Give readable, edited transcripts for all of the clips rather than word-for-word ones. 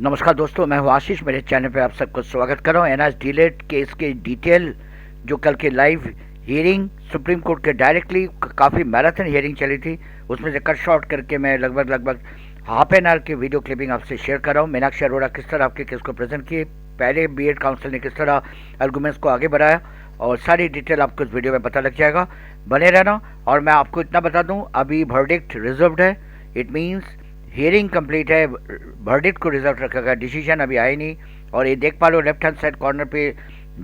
नमस्कार दोस्तों, मैं हूं आशीष। मेरे चैनल पे आप सबको स्वागत कर रहा हूं। एनआईएस डिलेट केस के डिटेल जो कल के लाइव हियरिंग सुप्रीम कोर्ट के डायरेक्टली काफ़ी मैराथन हियरिंग चली थी, उसमें से कट शॉर्ट करके मैं लगभग हाफ एन आवर की वीडियो क्लिपिंग आपसे शेयर कर रहा हूं। मीनाक्षी अरोड़ा किस तरह आपके केस को प्रेजेंट किए, पहले बीएड काउंसिल ने किस तरह आर्गूमेंट्स को आगे बढ़ाया, और सारी डिटेल आपको इस वीडियो में पता लग जाएगा। बने रहना। और मैं आपको इतना बता दूं, अभी वर्डिक्ट रिजर्व्ड है। इट मीन्स हियरिंग कंप्लीट है, वर्डिक्ट को रिजर्व रखा गया, डिसीजन अभी आए नहीं। और ये देख पा रहे हो लेफ्ट हैंड साइड कॉर्नर पे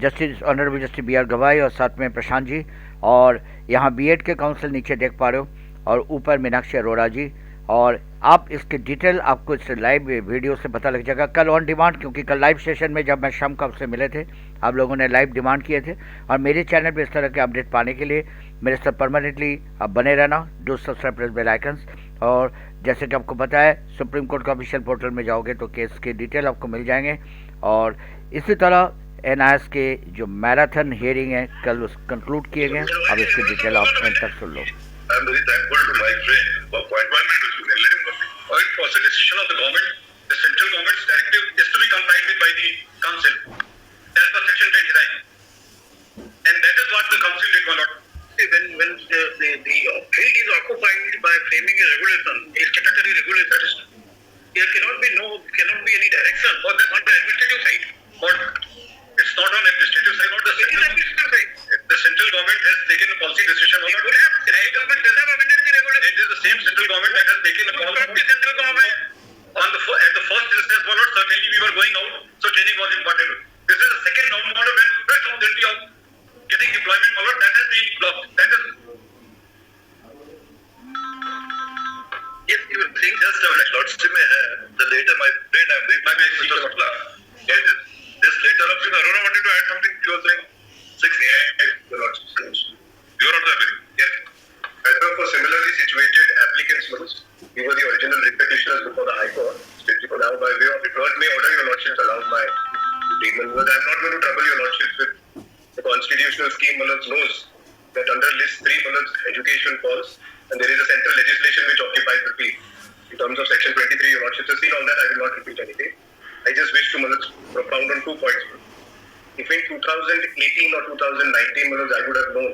justice honourable justice B R Gavai और साथ में प्रशांत जी, और यहाँ बीएड के काउंसिल नीचे देख पा रहे हो, और ऊपर मीनाक्षी अरोड़ा जी। और आप इसके डिटेल आपको इस लाइव वीडियो से पता लग जाएगा कल ऑन डिमांड, क्योंकि कल लाइव सेशन में जब मैं शाम को आपसे मिले थे, आप लोगों ने लाइव डिमांड किए थे। और मेरे चैनल पे इस तरह के अपडेट पाने के लिए मेरे साथ परमानेंटली आप बने रहना, do subscribe, press bell icons. और जैसे कि आपको पता है, सुप्रीम कोर्ट का ऑफिशियल पोर्टल में जाओगे तो केस के डिटेल आपको मिल जाएंगे। और इसी तरह एनआईएस के जो मैराथन हियरिंग है कल उस कंक्लूड किए गए। अब इसकी डिटेल आप एंड तक सुन लो। I am very thankful to my friend for appointment to Supreme. Let him go. It was a decision of the government. The central government's directive is to be complied with by the council. As per section 29. And that is what the council did, my lord. See, when the field is occupied by framing a regulation, a statutory regulation, there cannot be any direction on the administrative side. But it's not on administrative side, not the administrative side. The central government has taken a policy decision. It will have. State government does have amended the regulation. It is the same central government that has taken a call. The central government at the first instance, my lord, certainly we were going out, so training was important. This is the second round model when fresh opportunity of getting employment, my lord, that has been blocked. That is. Yes, you were saying just lordship में है. The letter, my friend, I am reading my Mr. Sutla. Yes, this letter of Sri Arora wanted to add something. He was saying 68, the lordship. You are also agreeing. Yes. As for similarly situated applicants, we were the original petitioners before the High Court. Now, by way of referred may order your lordships allowed my statement. But I am not going to trouble your lordships with the constitutional scheme. Knows that under list 3, education falls, and there is a central legislation which occupies the field. In terms of section 23, your lordships have seen all that. I will not repeat anything. I just wish to propound on 2 points. If in 2018 or 2019, I would have known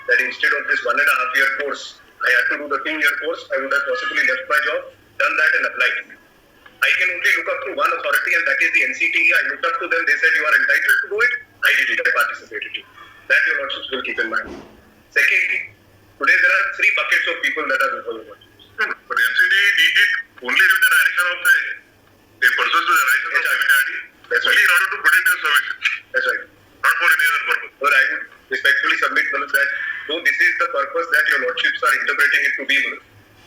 that instead of this 1.5 year course, I had to do the 2-year course, I would have possibly left my job, done that and applied. I can only look up to one authority, and that is the NCTE. I looked up to them, they said you are entitled to do it. I did it, I participated. That your lordships will keep in mind. Secondly, today there are 3 buckets of people that are before the lordships. But NCTE did it only with the direction of the pursuant to the direction of MHRD. That's only in order to protect your services. That's right. Not for any other purpose. But I would respectfully submit that though this is the purpose that your lordships are interpreting it to be,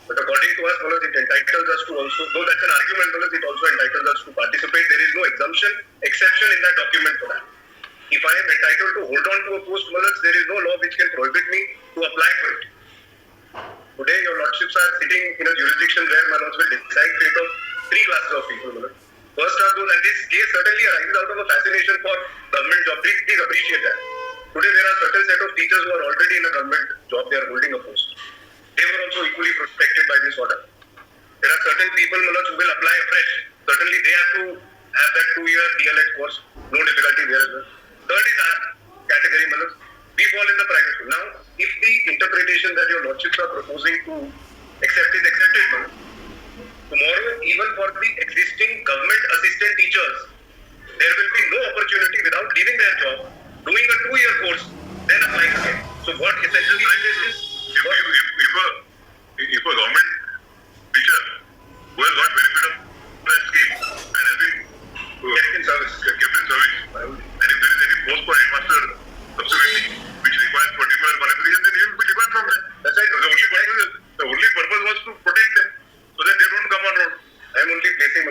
but according to us, it entitles us to also, though that's an argument, it also entitles us to participate. There is no exception in that document for that. If I am entitled to hold on to a post, there is no law which can prohibit me to apply for it. Today, your lordships are sitting in a jurisdiction where Manoj will decide fate of 3 classes of people. First are those, and this case certainly arises out of a fascination for government job. Please appreciate that. Today, there are certain set of teachers who are already in a government job, they are holding a post. They were also equally protected by this order. There are certain people who will apply afresh. Certainly, they have to have that 2-year DLED course. No difficulty there as well. Third is our category, we fall in the private school. Now, if the interpretation that your lordships are proposing to accept is accepted, tomorrow, even for the existing government assistant teachers, there will be no opportunity without leaving their job, doing a 2-year course, then applying again. So what essentially is if a government teacher who has got benefit of that scheme and has been kept in service, and if there is any post for headmaster subsequently which requires particular qualification, then he will be debarred from that. That's right. The only purpose was to protect them so that they don't come on road. I am only placing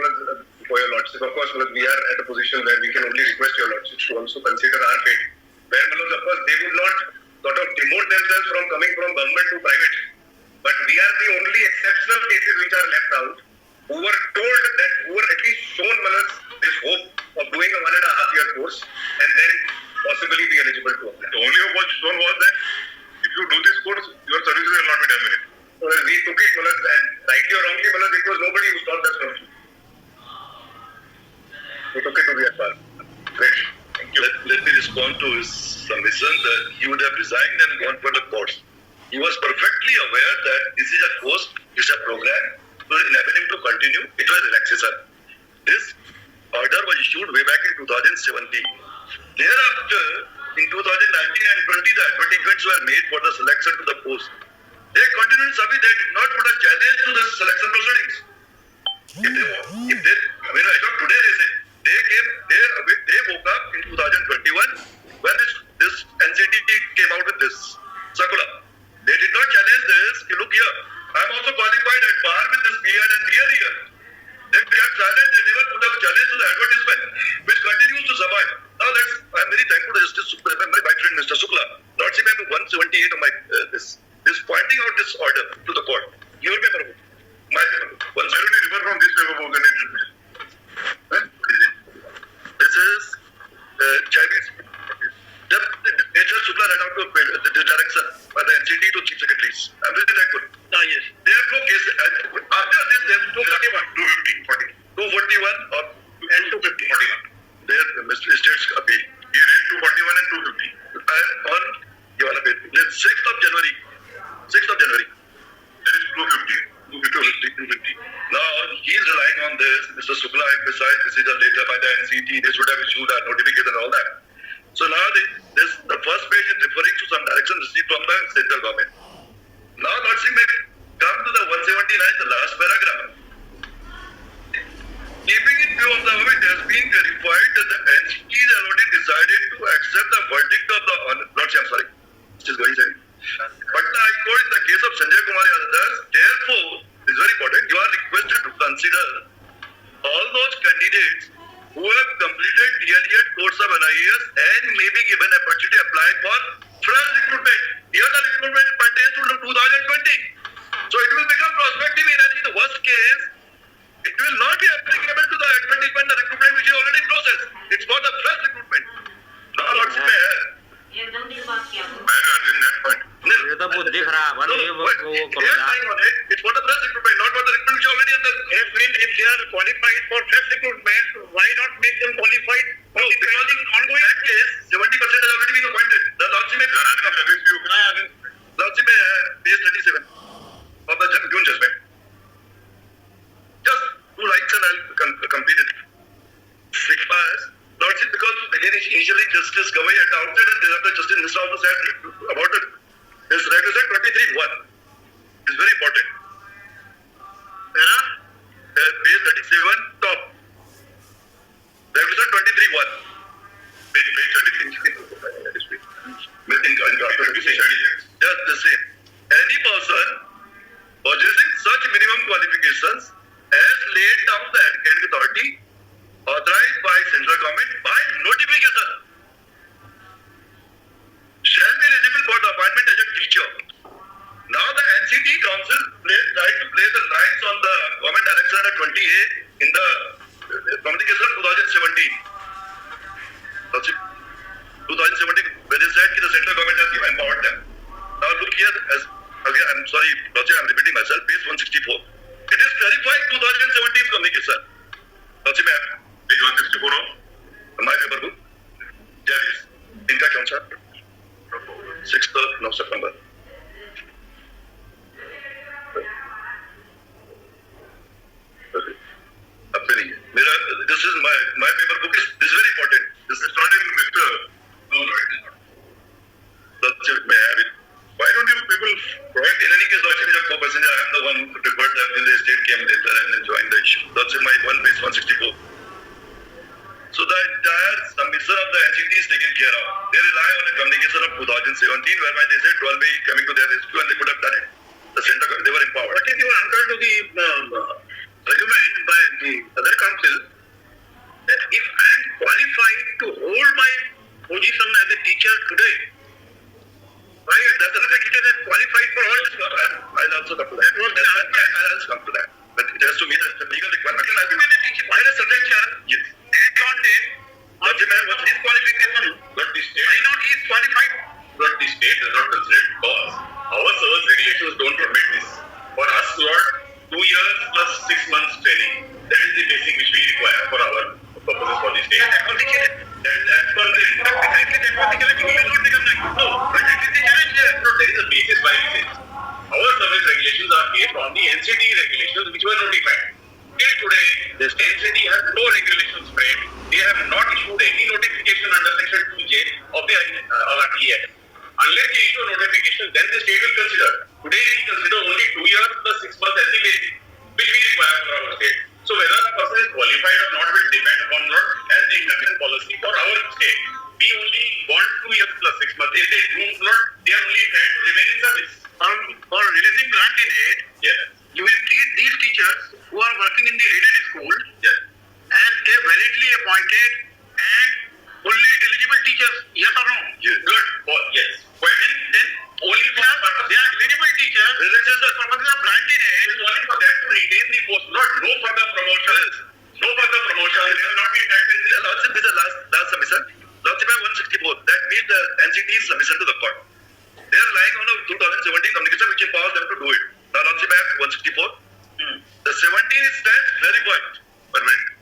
for your lordship. Of course, we are at a position where we can only request your lordship to also consider our fate. Where, of course, they would not sort of demote themselves from coming from government to private. But we are the only exceptional cases which are left out, who were told that, who were at least shown this hope of doing a 1.5 year course and then possibly be eligible to apply. The only hope was shown was that if you do this course, your services will not be terminated. Well, we took it, and rightly or wrongly, it was nobody who stopped us from. It's okay to be at bar. Great. Thank you. Let me respond to his submission that he would have resigned and gone for the course. He was perfectly aware that this is a course, it's a program to enable him to continue. It was relaxation. This order was issued way back in 2017. Thereafter, in 2019 and 20, the advertisements were made for the selection to the post. They continued to submit. They did not put a challenge to the selection proceedings. If they, I mean, I thought today they say they woke up in 2021 when this NCT came out with this circular. They did not challenge this. Look here, I am also qualified at bar with this BEd and BL here. They kept silent. They never put up a challenge to the advertisement, which continues to survive. Now I am very thankful to Justice Supreme, my friend Mr. Shukla. Lordship, I have 178 of my this pointing out this order to the court. Your paper book, my paper book. Why don't you refer from this paper book and it will be? This is Chinese. HR Shukla read out the direction by the NCT to chief secretaries. I am very thankful. Yes. They have no case. After this, they have 241 and 250. Their states appeal. He read 241 and 250. And on the 6th of January. That is 250. Now he is relying on this. Mr. Shukla emphasized this is a letter by the NCT. They should have issued a notification and all that. So now the first page is referring to some direction received from the central government. Now Lordship may come to the 179, the last paragraph. Keeping in view of the moment, it has been verified that the NCT has already decided to accept the verdict of the Lordship. I'm sorry, which is very sorry. But the High Court in the case of Sanjay Kumar and others, therefore, this is very important. You are requested to consider all those candidates who have completed DLED course of NIOS and may be given an opportunity to apply for fresh recruitment. Here the recruitment pertains to 2020. So it will become prospective in the worst case. It will not be applicable to the advertisement, the recruitment which is already in process. It's for the fresh recruitment. Now Lordship है. एकदम ठीक बात किया आपने. मैं in that point. ये तो वो दिख रहा है वो It's for the fresh recruitment, not for the recruitment which is already under. If they are qualified for fresh recruitment, why not make them qualified? No, because in ongoing case, 70% has already been appointed. The Lordship may page 37 of the June judgment. Just 2 lines and I'll complete it. Because Lordship, because again initially Justice Gawai had doubted and thereafter Justice Mishra also said about it. This regulation 23(1) is very important. Page 37 top. Regulation 23(1). Page 33. Just the same. Any person possessing such minimum qualifications as laid down the academic authority authorized by central government by notification shall be eligible for the appointment as a teacher. Now the NCT Council tried to place the lines on the government direction under 20A in the communication of 2017. 2017 where they said that the central government has empowered them. Now look here, as again I'm sorry, Lordship, I'm repeating myself, page 164. It is clarified 2017 communication. Lordship, page 164 of my paper book. There is. इनका कौन सा? 6th of September. अब पे नहीं है. मेरा this is my paper book is this is very important. This is not in Mr. No, it is not. Lordship, may I have it? Why don't you people provide? In any case, Lordship is a co-passenger. I am the one who prepared them in the state came later and then joined the issue. Lordship, my one page 164. So the entire submission of the NCT is taken care of. They rely on a communication of 2017 whereby they said 12 may coming to their rescue and they could have done it. The center, they were empowered. What is your answer to the argument by the other council that if I am qualified to hold my position as a teacher today, why does the regulator is qualified for all this? I'll also come to that. I'll also come to that. But it has to meet the legal requirement. And ultimately, why the subject yes. What's his qualification? But the state, why not he is qualified? But the state does not consider it cause. Our service regulations don't permit this. For us, Lord, 2 years plus 6 months training. That is the basic which we require for our purposes for no regulations framed. They have not issued any notification under Section 2J of the RTE. Unless they issue a notification, then the state will consider. Today we consider only 2 years plus 6 months as the basic, which we require for our state. So whether a person is qualified or not will depend upon not as the induction policy for our state. We only want 2 years plus 6 months. If they do not, they are only trying to remain in service. For releasing grant in aid, you will treat these teachers who are working in the aided school as a validly appointed and fully eligible teachers. Yes or no? Yes. Good. Yes. Then only for they are eligible teachers. This is the purpose of grant in aid. It is only for them to retain the post, not no further promotions. No further promotions. They will not be entitled. Lordship is the last submission. Lordship by 164. That means the NCT's submission to the court. They are relying on a 2017 communication which empowers them to do it. Now Lordship Act 164. The 17 is that verified permanent.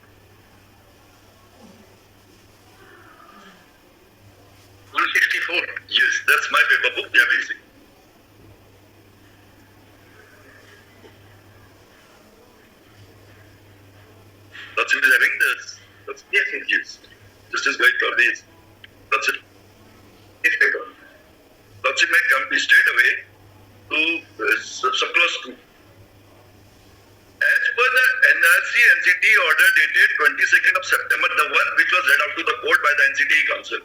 Yes, that's my paper book. Yeah, basic. Lordship is having this. Yes. Justice Guide for this. Lordship. Yes, paper. Lordship may come straight away to subclause 2. As per the NRC NCT order dated 22nd of September, the one which was read out to the court by the NCT Council.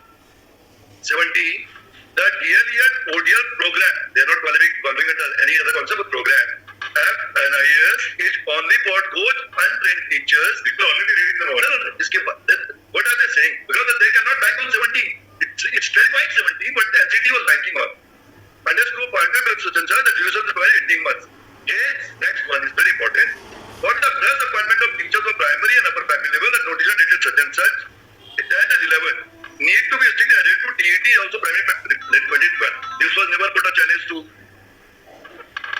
70. The DLED ODL program, they are not calling it as any other concept of program. NIOS is only for those untrained teachers. People are already reading the order. What are they saying? Because they cannot bank on 70. It's terrifying 70, but the NCT was banking on. Underscore partner with Suchancha, the duration is 18 months. Yes, next one is very important. For the class appointment of teachers of primary and upper primary level, the notice dated such and such, 10 and 11 need to be strictly added to TET also primary 2012. This was never put a challenge to.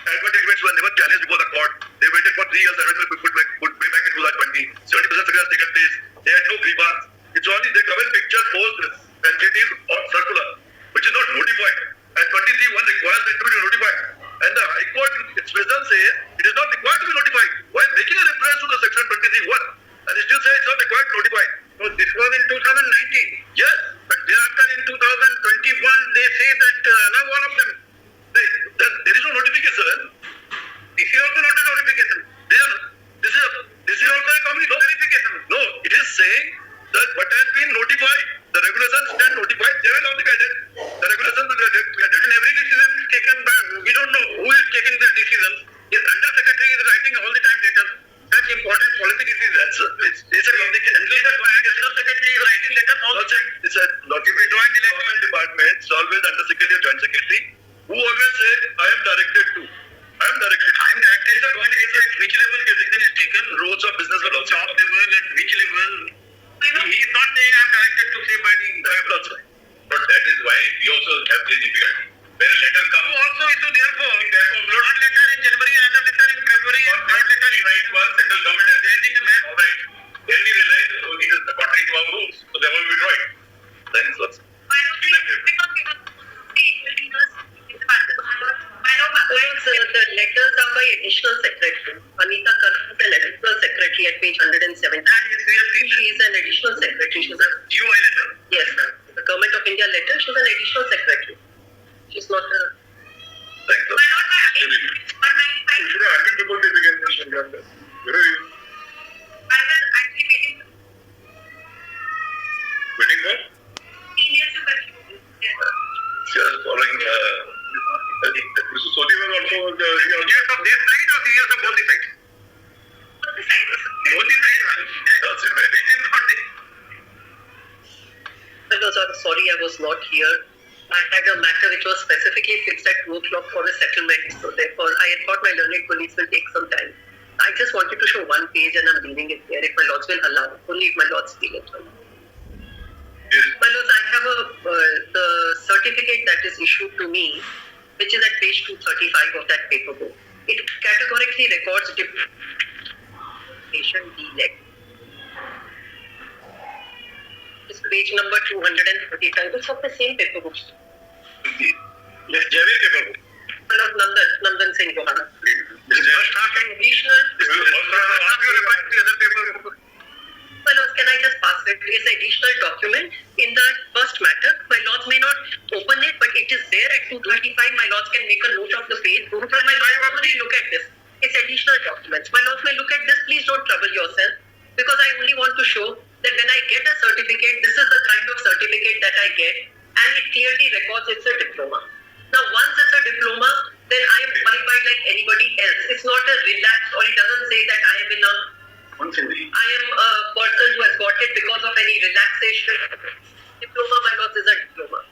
Advertisements were never challenged before the court. They waited for 3 years, advertisement put way back in 2020. 70% success taken place. They had no grievance. It's only the government picture post NCT's circular, which is not notified. And 23(1) requires them to be notified. And the High Court in its wisdom says it is not required to be notified. While making a reference to the section 23(1), and it still says it's not required to notify. So this was in 2019. Yes, but thereafter in 2021 they say that allow all of them. There is no notification. This is also not a notification. This is also a community verification. No, it is saying that what has been notified, the regulations stand notified, they will not be guided. The regulations will be guided. And every decision is taken by, we don't know who is taking the decision. His undersecretary is writing all the time letters. Such important policy decisions. It's a communication. The undersecretary is writing letters all the time. It's a notification. Joint Electoral Department, it's always undersecretary or joint secretary, who always say, I am directed to. I am directed. Which level decision is taken? Roads of business will also. Top level, at which level? He is not saying I am directed to say by the employer. But that is why we also have this difficulty. When a letter comes, also issue therefore, one letter in January, another letter in February, and third letter in right one, central government has anything in that. All right. Then we realize it is contrary to our rules, so they will withdraw it. Then what's the letters are by additional secretary. Anita Karfu is an additional secretary at page 107. She is an additional secretary. She's a UI letter? Yes, ma'am. The Government of India letter, she's an additional secretary. She's not a... Thank you. You should have handed before they began this program. Where are you? I was actually waiting Waiting for? seniors to continue. Just following Mr. Sodhi was also the years of this side or the years of both the sides? Both the sides. Both the sides. That's it. It is not the... Hello, sir. Sorry, I was not here. I had a matter which was specifically fixed at 2 o'clock for a settlement. So therefore, I had thought my learned colleagues will take some time. I just wanted to show one page and I'm leaving it here if my lords will allow. Only if my lords feel it. Yes. My lords, I have the certificate that is issued to me, which is at page 235 of that paper book. It categorically records patient DLED. It's page number 235. It's of the same paper book. Yes, Javier paper book. Nandan Singh Johana. This is first half and Additional. this is first half you refer to the other paper book. Well, is additional document in the first matter. My lords may not open it, but it is there at 225. My lords can make a note of the page. My lords already look at this. It's additional documents. My lords may look at this. Please don't trouble yourself, because I only want to show that when I get a certificate, this is the kind of certificate that I get, and it clearly records it's a diploma. Now, once it's a diploma, then I am qualified like anybody else. It's not a relaxed, or it doesn't say that I am in a I am a person who has got it because of any relaxation. Diploma, my lords, is a diploma.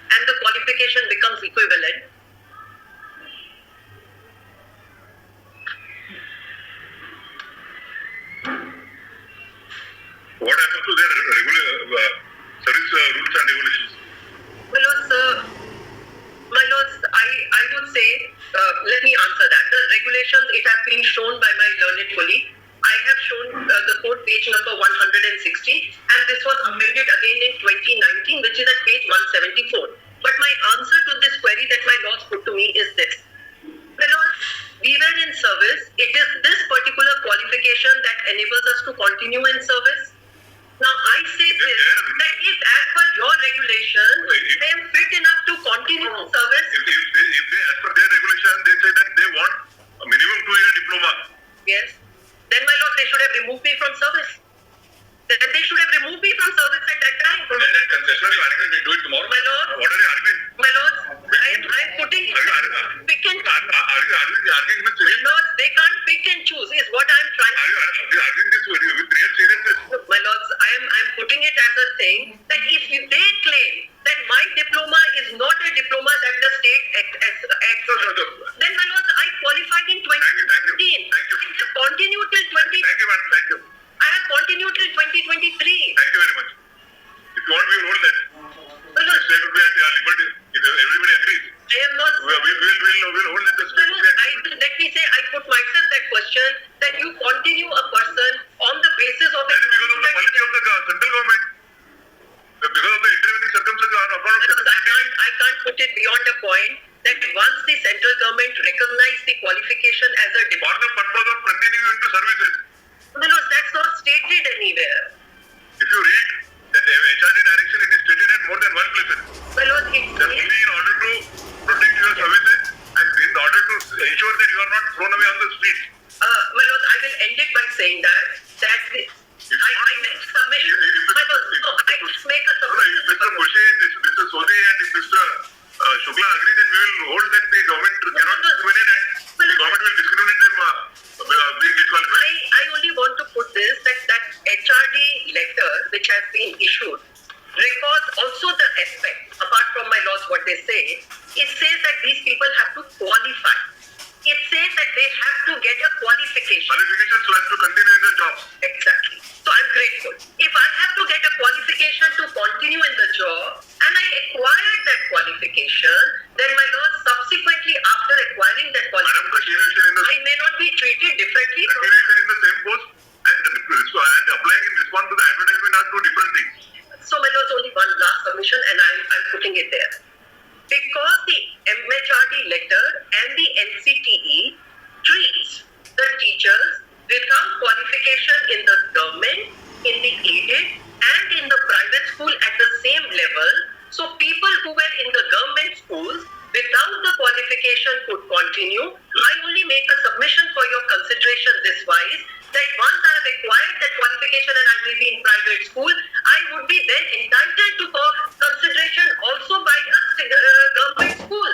And the qualification becomes equivalent. What happens to their regular service rules and regulations? My lords, I would say, let me answer that. The regulations, it has been shown by my learned colleague. I have shown the code page number 160, and this was amended again in 2019, which is at page 174. But my answer to this query that my lords put to me is this. My lords, we were in service. It is this particular qualification that enables us to continue in service. Now, I say this, that if as per your regulation, I am fit enough to continue in service. If they, as per their regulation, they say that they want a minimum 2-year diploma. Yes. Then, my lord, they should have removed me from service. Then they should have removed me from service at that time. And that concessionary management will do it tomorrow. My lord. What are you arguing? My lord, I am putting pick and Are you arguing with my lord, they can't pick and choose is what I am trying to Are you arguing this with real seriousness? Look, my lords, I am putting it as a thing that if they claim that my diploma is not a diploma that the state then my lords, I qualified in 2015. Thank you. I have continued till 20. Thank you, man. Thank you. I have continued till 2023. Thank you very much. If you want, we will hold that. My lord, State will be at liberty. If everybody agrees, I am not. we'll hold that. The My state will lord, be at let me say, I put myself that question that you continue a person on the basis of That is because of the policy of the central government. Because of the intervening circumstances on account of I can't put it beyond a point that once the central government recognized the qualification as a for diploma, the purpose of continuing into services. that's not stated anywhere. If you read that HRD direction, it is stated at more than one place. My lord, That only in order to protect your services and in order to ensure that you are not thrown away on the street. my lord, I will end it by saying that I make submission. My lord, no, I just make a No, if Mr. submission. Moshe, Mr. Sodhi and if Mr. Shukla agree that we will hold that the government cannot discriminate and the government will discriminate them being disqualified. I only want to put this that HRD letter which has been issued records also the aspect, apart from my laws what they say, it says that these people have to qualify. It says that they have to get a qualification. Qualification so as to continue in the job. Exactly. So I'm grateful. If I have to get a qualification to continue in the job and I acquired that qualification, then my lord, subsequently after acquiring that Madam, qualification, continuation in the I may not be treated differently from continuation in the same post and applying in response to the advertisement are two different things. So my lord, only one last submission and I'm putting it there. Because the MHRD letter and the NCTE treats the teachers without qualification in the government, in the aided and in the private school at the same level. So people who were in the government schools without the qualification could continue. I only make a submission for your consideration this wise, that once I have acquired that qualification and I will be in private school, I would be then entitled to consideration also by a government school,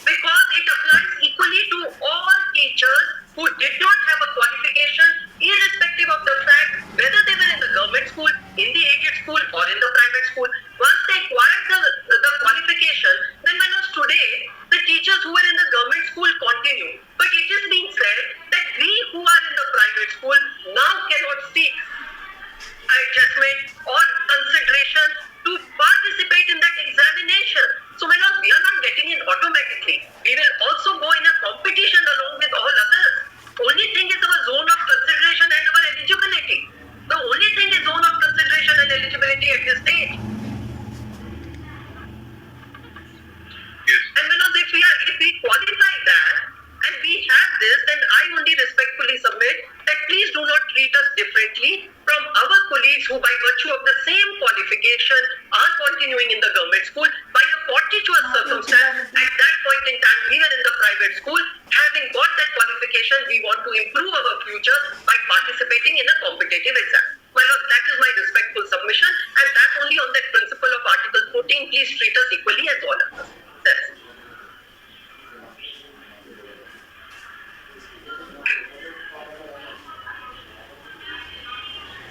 because it applies equally to all teachers who did not have a qualification, irrespective of the fact whether they were in the government school, in the aided school or in the private school. Once they acquired the qualification, then my lords, today the teachers who were in the government school continue. But it is being said that we who are in the private school now cannot seek adjustment or consideration to participate in that examination. So my lord, we are not getting it automatically. We will also go in a competition along with all others. Only thing is our zone of consideration and our eligibility. The only thing is zone of consideration and eligibility at this stage. Yes. And my lord, if we qualify that and we have this, then I only respectfully submit that please do not treat us differently from our colleagues who by virtue qualification are continuing in the government school. By a fortuitous circumstance, at that point in time, we were in the private school. Having got that qualification, we want to improve our future by participating in a competitive exam. My lord, that is my respectful submission, and that's only on that principle of Article 14. Please treat us equally as all others. That's it.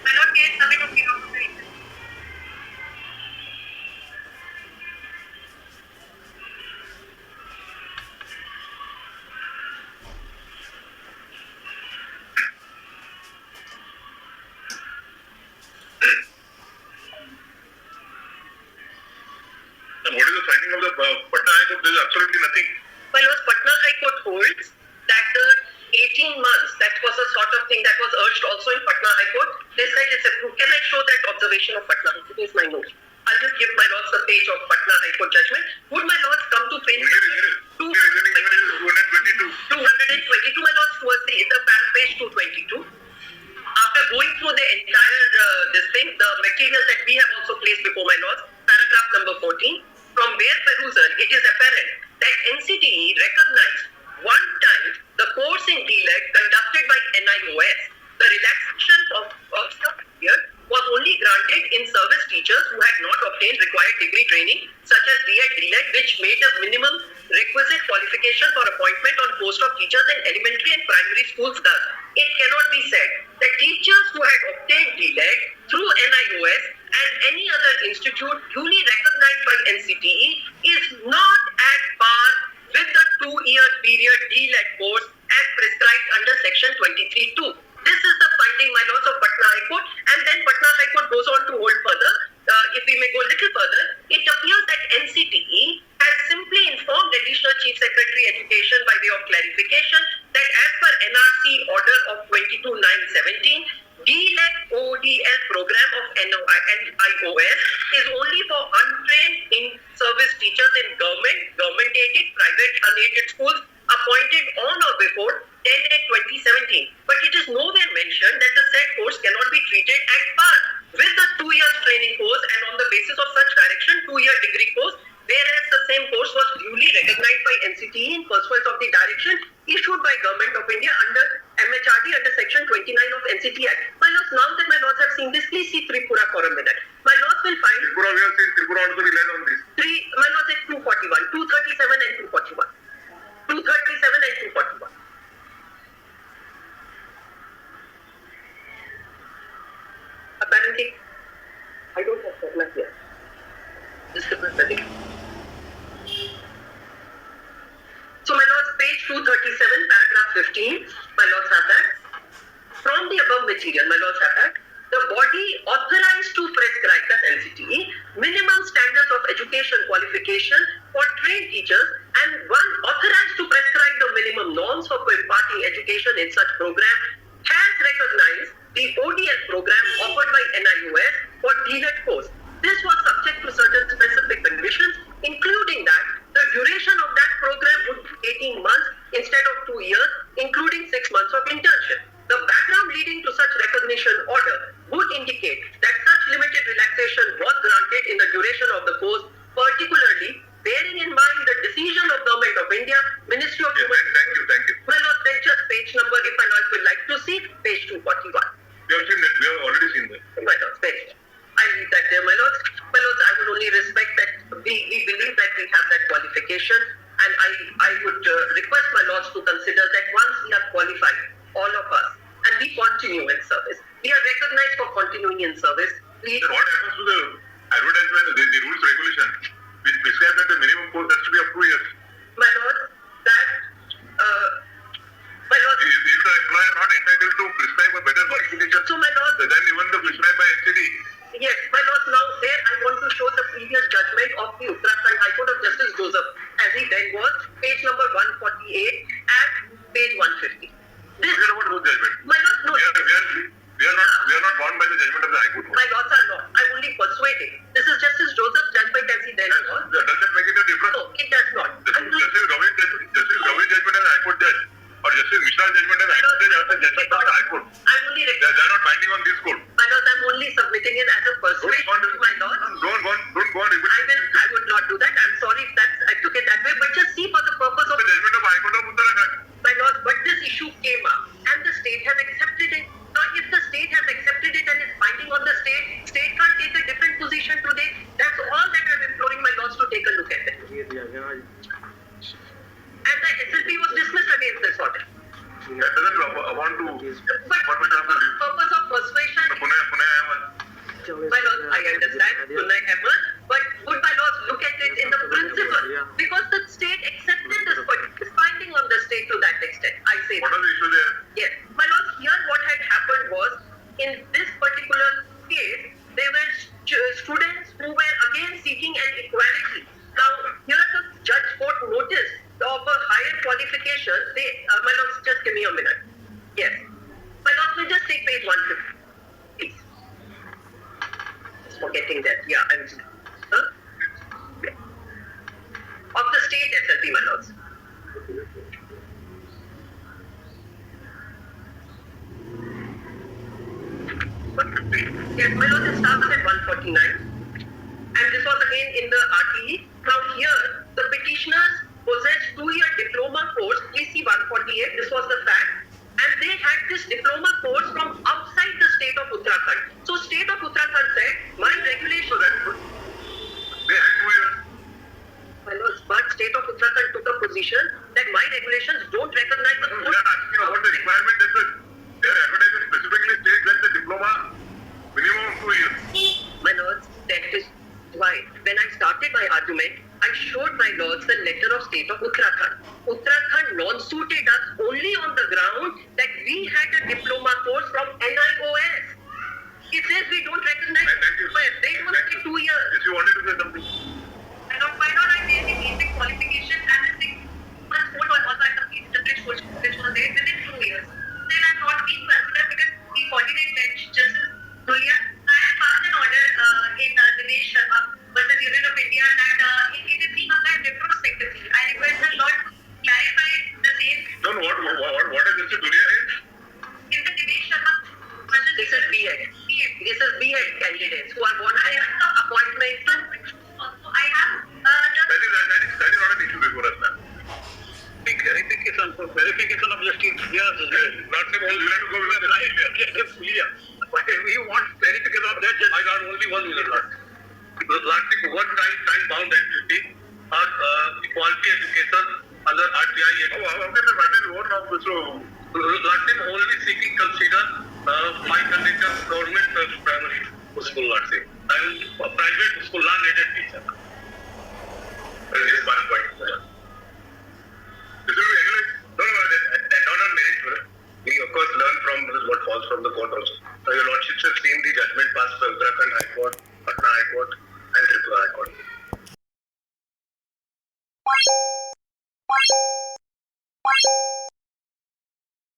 My lord, case submit of the And what is the finding of the Patna High Court? There is absolutely nothing. My lord, Patna High Court holds that the 18 months, that was a sort of thing that was urged also in Patna High Court. They said it's approved. Can I show that observation of Patna? It is my note. I'll just give my lords the page of Patna High Court judgment. Would my lords come to page 222? My lords, towards the page 222. After going through the entire this thing, the material that we have also placed before my lords, paragraph number 14, from where perusal, it is apparent that NCTE recognized one time the course in DLED conducted by NIOS. The relaxation of some period was only granted in service teachers who had not obtained required degree training, such as DED, DLED, which made a minimum requisite qualification for appointment on post of teachers in elementary and primary schools. Thus, it cannot be said that teachers who had obtained DLED through NIOS and any other institute duly recognized by NCTE is not at par with the 2-year period DLED course as prescribed under section 23(2). This is the finding, my lords, of Patna High Court, and then Patna High Court goes on to hold further. If we may go a little further, it appears that NCTE has simply informed Additional Chief Secretary Education by way of clarification that as per NRC order of 22/9/17, DLED ODL program of NIOS is only for untrained in-service teachers in government-aided, private unaided schools appointed on or before 10/8/2017. But it is nowhere mentioned that the said course cannot be treated at par with the 2-year training course and on the basis of such direction 2-year degree course, whereas the same course was duly recognized by NCTE in pursuance of the direction issued by Government of India under MHRD under section 29 of NCT Act. My lords, now that my lords have seen this, please see Tripura for a minute. My lords will find Tripura, we have seen Tripura also relied on this. my lords at 241, 237 and 241. 237 and 241. Apparently, I don't have that here. This is pathetic. So, my lords, page 237, paragraph 15, my lords have that. From the above material, my lords have that. The body authorized to prescribe, that's NCTE, minimum standards of education qualification for trained teachers and one authorized to prescribe the minimum norms for imparting education in such program has recognized the ODL program offered by NIOS for DLED course. This was subject to certain specific conditions, including that the duration of that program would be 18 months instead of 2 years, including 6 months of internship. The background leading to such recognition order would indicate that such limited relaxation was granted in the duration of the course, particularly bearing in mind the decision of Government of India, Ministry of Human... Thank you. My lord, then just page number, if my lord would like to see, page 241. We have seen that. We have already seen that. My lords, page. I leave that there, my lords. My lords, I would only respect that we believe that we have that qualification, and I would request my lords to consider that once we are qualified, all of us, and we continue in service, we are recognized for continuing in service. Then what happens to the advertisement, the rules regulation, which prescribe that the minimum course has to be of 2 years? My lord, that, my lord, Is the employer not entitled to prescribe a better qualification so my lord, than even the prescribed by NCTE? yes, my lord, now there I want to show the previous judgment of the Uttarakhand High Court of Justice Joseph, as he then was, page number 148 and page 150. This, Forget about those judgments. my lord, no, We are not bound by the judgment of the High Court. my lords are not. I'm only persuading. This is Justice Joseph's judgment as he then was. Does that make it a difference? No, it does not. The My lord, I understand. Good night, Emma. But would my lord look at it in the principle? Because the state accepted this finding on the state to that extent. I say What that. are the issue there? Yes. My lord, here what had happened was, in this particular case, there were students who were again seeking an equality. Now, here the judge got notice of a higher qualification. My lord, just give me a minute. Yes. My lord, will just take page 150, please. Just forgetting that. Yeah, I'm... Huh? Yeah. Of the state SLP, my lords. Yes, my lord, it starts at 149. And this was again in the RTE. Now here, the petitioners possessed 2-year diploma course. Please see 148. This was the fact. And they had this diploma course from outside the state of Uttarakhand. So state of Uttarakhand said, my regulation... They had 2 years. My lord, but state of Uttarakhand took a position that my regulations don't recognize the We are asking about the requirement that their advertisement specifically states that the diploma minimum of 2 years. My lords, that is why when I started my argument, I showed my lords the letter of state of Uttarakhand. Uttarakhand non-suited us only on the ground that we had a diploma course from NIOS. It says we don't recognize Thank you. They don't say 2 years. If you wanted to say something. My lord, I made the basic qualification and the 6 months old was also I completed the bridge course, which was there within 2 years. Still I'm not being considered because the coordinate bench, Justice Dulia, I had passed an order in Dinesh Sharma versus Union of India that it is being applied retrospectively. I request the Lord to clarify the same. No, what is Mr. Dunia is? In the Dinesh Sharma versus this is B.Ed. This is B.Ed candidates who are won by appointment to... Also, I have That is not an issue before us now. Verification of justice. Yes, Not saying all you have to go with the line. we want verification of that. I got only one minute left. Last thing, one time bound activity or equality education under RTI. How can the matter be now? So, last thing, only seeking consider my condition government primary school, let's say, and private school non-aided teacher.